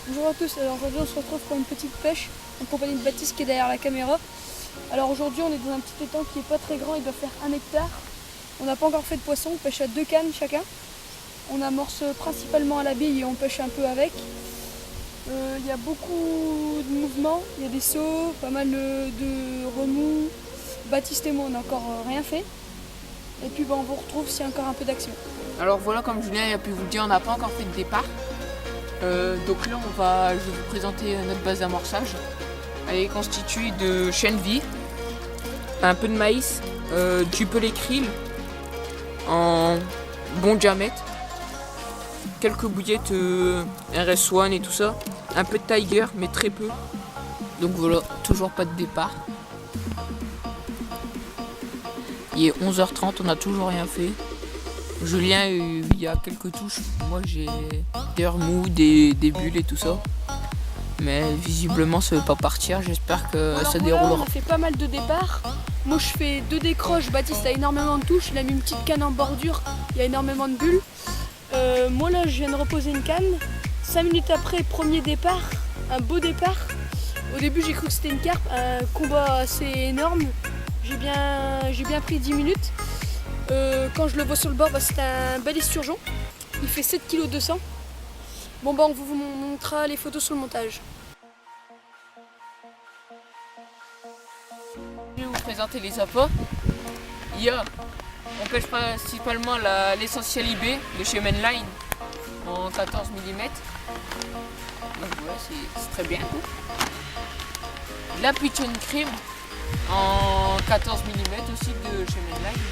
Bonjour à tous, alors aujourd'hui on se retrouve pour une petite pêche en compagnie de Baptiste qui est derrière la caméra. Alors aujourd'hui on est dans un petit étang qui est pas très grand, il doit faire 1 hectare. On n'a pas encore fait de poisson, on pêche à 2 cannes chacun. On amorce principalement à la bille et on pêche un peu avec. Il y a beaucoup de mouvements, il y a des sauts, pas mal de remous. Baptiste et moi on n'a encore rien fait. Et puis on vous retrouve s'il y a encore un peu d'action. Alors voilà, comme Julien a pu vous le dire, on n'a pas encore fait de départ. Donc là, je vais vous présenter notre base d'amorçage. Elle est constituée de chène vie, un peu de maïs, du pelé krill en bon diamètre, quelques bouillettes RS1 et tout ça, un peu de tiger mais très peu. Donc voilà, toujours pas de départ. Il est 11h30, on n'a toujours rien fait. Julien, il y a quelques touches. Moi, j'ai des remous, des bulles et tout ça. Mais visiblement, ça ne veut pas partir. J'espère que ça déroulera. On a fait pas mal de départs. Moi, je fais 2 décroches. Baptiste a énormément de touches. Il a mis une petite canne en bordure. Il y a énormément de bulles. Moi, là, je viens de reposer une canne. 5 minutes après, premier départ. Un beau départ. Au début, j'ai cru que c'était une carpe. Un combat assez énorme. J'ai bien pris 10 minutes. Quand je le vois sur le bord, c'est un bel esturgeon. Il fait 7,2 kg. Bon, on vous montrera les photos sur le montage. Je vais vous présenter les appâts. On pêche principalement l'essentiel IB de chez Mainline en 14 mm. Donc voilà, c'est très bien. La pigeon cream en 14 mm aussi de chez Mainline.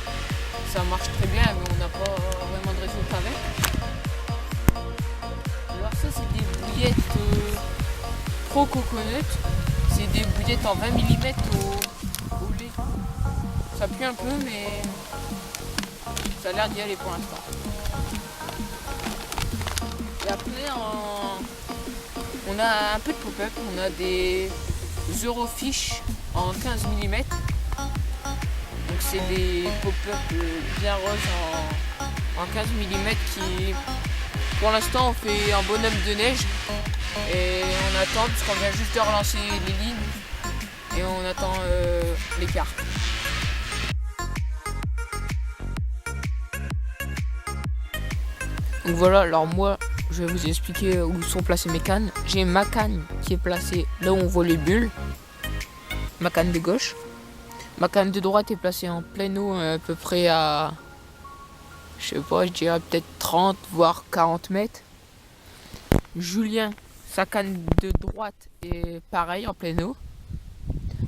Ça marche très bien, mais on n'a pas vraiment de résultat avec. Alors ça, c'est des bouillettes Pro Coconut. C'est des bouillettes en 20 mm au lait. Ça pue un peu, mais ça a l'air d'y aller pour l'instant. Et après, on a un peu de pop-up. On a des Eurofish en 15 mm. Donc c'est des pop-up bien roses en 15 mm qui, pour l'instant, on fait un bonhomme de neige et on attend parce qu'on vient juste de relancer les lignes et on attend les cartes. Donc voilà, alors moi je vais vous expliquer où sont placées mes cannes. J'ai ma canne qui est placée là où on voit les bulles, ma canne de gauche. Ma canne de droite est placée en pleine eau à peu près à, je sais pas, je dirais peut-être 30 voire 40 mètres. Julien, sa canne de droite est pareil en pleine eau.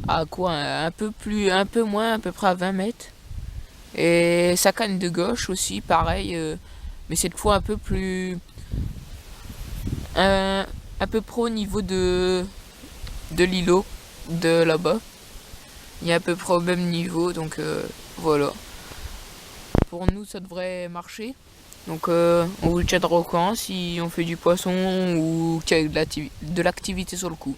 À quoi, un peu moins, à peu près à 20 mètres. Et sa canne de gauche aussi, pareil, mais cette fois un peu plus, un peu pro au niveau de l'îlot, de là-bas. Il est à peu près au même niveau, donc voilà. Pour nous, ça devrait marcher. Donc on vous tiendra au courant si on fait du poisson ou qu'il y a de l'activité sur le coup.